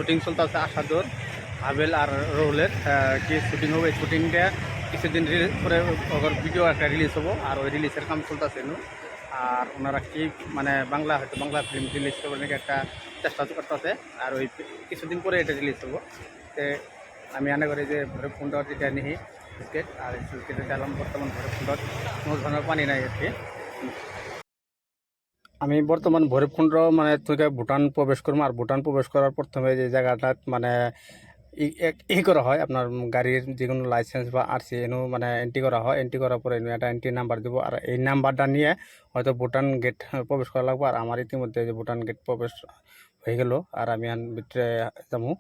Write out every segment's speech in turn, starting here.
Shooting চলতেছে আশাদুর হাবেল আর রোহলের কি shooting হবে। এই শুটিংটা কিছুদিন পরে ভিডিও একটা রিলিজ হবো, আর ওই রিলিজের কাম চলতেছে নু। আর ওনারা কি মানে হয়তো বাংলা ফিল্ম রিলিজ করবে নাকি একটা চেষ্টা করতেছে, আর ওই কিছুদিন পরে এটা রিলিজ হবো। তো আমি আনে করি যে ভৈরবকুণ্ড যেটা নিহি ক্রিকেট, আর ক্রিকেটে গেলাম বর্তমান ভৈরবকুণ্ডত কোনো ধরনের পানি নাই আর কি। আমি বর্তমান ভৈরবকুণ্ড মানে থেকে ভুটান প্রবেশ করবো, আর ভুটান প্রবেশ করার প্রথমে যে জায়গাটা মানে করা হয় আপনার গাড়ির যে কোনো লাইসেন্স বা আরসি এনু মানে এন্ট্রি করা হয়। এন্ট্রি করার পরে এনু একটা এন্ট্রি নাম্বার দেবো, আর এই নাম্বারটা নিয়ে হয়তো ভুটান গেট প্রবেশ করা লাগবে। আর আমার ইতিমধ্যে যে ভুটান গেট প্রবেশ হয়ে গেল, আর আমি ভিতরে যাবো।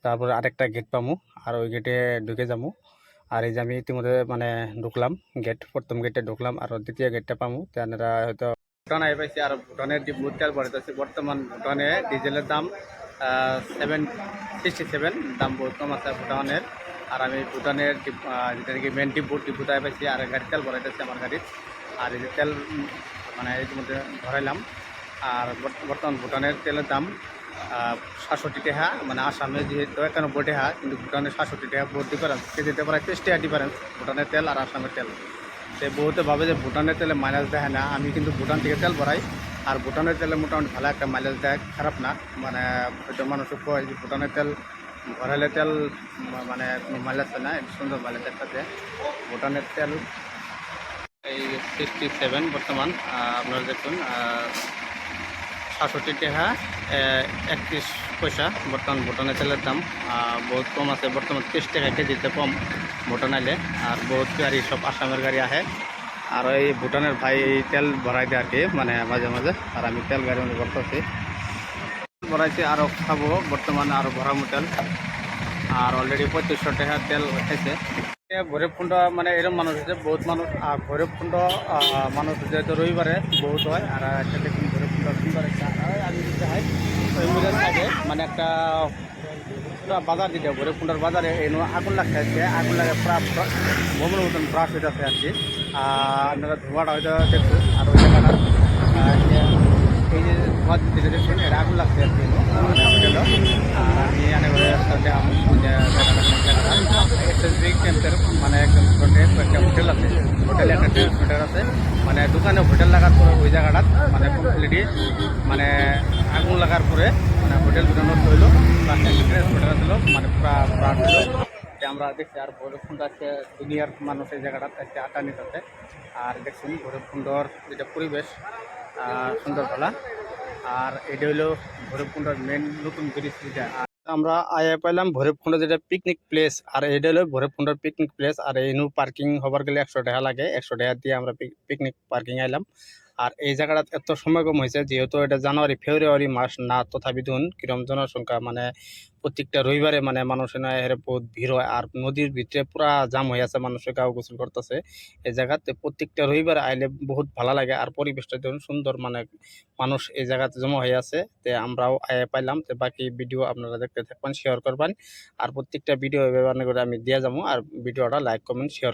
তারপরে আরেকটা গেট পাবো, আর ওই গেটে ঢুকে যাবো। আর এই যে আমি ইতিমধ্যে মানে ঢুকলাম, প্রথম গেটে ঢুকলাম, আর দ্বিতীয় গেটটা পাবো। তারা হয়তো ভুটান আই পাইছি, আর ভুটানের যে তেল বাড়িতেছে বর্তমান ভুটানে ডিজেলের দাম 767 দাম বহুত কম আছে ভুটানের। আর আমি ভুটানের যেটা নাকি মেন ডিপুতে আই পাইছি, আর গাড়ির তেল ভরাইতেছি আমার গাড়ির। আর এই যে তেল মানে ইতিমধ্যে ভরাইলাম। আর বর্তমান ভুটানের তেলের দাম 67 টাকা, মানে আসামে যেহেতু 91 টাকা, কিন্তু ভুটানের 67 টাকা বহুত ডিফারেন্স। কেজিতে প্রায় 30 টাকা ডিফারেন্স ভুটানের তেল আর আসামের তেল। সে বহুতে ভাবে যে ভুটানের তেলে মাইলেজ দেয় না, আমি কিন্তু ভুটান থেকে তেল ভরাই, আর ভুটানের তেলে মোটামুটি ভালো একটা মাইলেজ দেয়, খারাপ না। মানে হয়তো মানুষ কয় যে ভুটানের তেল ভরাইলে তেল মানে কোনো মাইলেজ না, সুন্দর মাইলেজ একটা দেয় ভুটানের তেল। এই 67 বর্তমান আপনারা দেখুন 67 টাকা 31 পয়সা বর্তমান ভুটানের তেলের দাম। বহুত কম আছে বর্তমান, 30 টাকা কেজিতে কম ভুটান আইলে। আর বহুত গাড়ি সব আসামের গাড়ি আহে, আর এই ভুটানের ভাই তেল ভরাই দেয় আর কি, মানে মাঝে মাঝে। আর আমি তেল গাড়ি মধ্যে ভরতেছি, ভরাইছি আরও খাবো বর্তমানে, আরও ভরামো তেল। আর অলরেডি 3500 টাকা তেল উঠেছে। ভৈরবকুণ্ড মানে এরকম মানুষ হচ্ছে বহুত মানুষ, আর ভৈরবকুণ্ড মানুষ যেহেতু রবিবারে বহুত হয়। আর একটা দেখুন ভৈরবকুণ্ড সুন্দর একটা আমি দিতে হয় ওই মিলের সাইডে, মানে একটা পুরা বাজার দিতে হয় ভৈরবকুণ্ডার বাজারে। এনে আগুন লাগতে আছে, আগুন লাগে প্রায় ভ্রমণের মতন ব্রাশ হইতে আছে আর কি। আপনারা ধোঁয়াটা হয়তো দেখুন, আর ওই জায়গাটা এই যে ধোঁয়া দিতে দেখুন, এটা আগুন লাগছে আর কি হোটেল। আর আমি এনে করে এসএসবি ক্যাম্পের মানে একদম একটা হোটেল আছে, হোটেলে একটা ট্রান্সমিটার আছে, মানে দোকানে হোটেল লাগার পরে ওই জায়গাটা মানে কমপ্লিটলি মানে আগুন লাগার পরে মানে হোটেল দুটানোর হইলো, প্লাস একটা ট্রান্সমিটার ছিল, মানে প্রাণ হইলো। আমরা দেখছি আর ভৈরবকুণ্ড আছে দুনিয়ার মানুষ এই জায়গাটা একটা আটা নিতে। আর দেখছেন ভৈরবকুণ্ডর যেটা পরিবেশ সুন্দর ভালা। আর এটা হলো ভৈরবকুণ্ডর মেন নতুন ব্রিজ যেটা। আমরা আয়া পাইলাম ভৈরবকুণ্ড যেটা পিকনিক প্লেস, আর এটা হলো ভৈরবকুণ্ডর পিকনিক প্লেস। আর এনু পার্কিং হবার গেলে 100 টাকা লাগে, 100 টাকা দিয়ে আমরা পিকনিক পার্কিং আইলাম। আর এই জায়গাটা এত সময় কম হয়েছে, যেহেতু এটা জানুয়ারি ফেব্রুয়ারি মাস না, তথাপি ধরুন কিরম জনসংখ্যা মানে প্রত্যেকটা রবিবারে মানে মানুষের না এর বহুত ভিড় হয়। আর নদীর ভিতরে পুরা জাম হয়ে আছে, মানুষের গাও গোসল করতেছে এই জায়গাতে। প্রত্যেকটা রবিবারে আইলে বহুত ভালো লাগে, আর পরিবেশটা ধরুন সুন্দর, মানে মানুষ এই জায়গাতে জমা হয়ে আছে। তে আমরাও পাইলাম। তো বাকি ভিডিও আপনারা দেখতে থাকবেন, শেয়ার করবেন। আর প্রত্যেকটা ভিডিও এভাবে করে আমি দিয়ে যাবো, আর ভিডিওটা লাইক কমেন্ট শেয়ার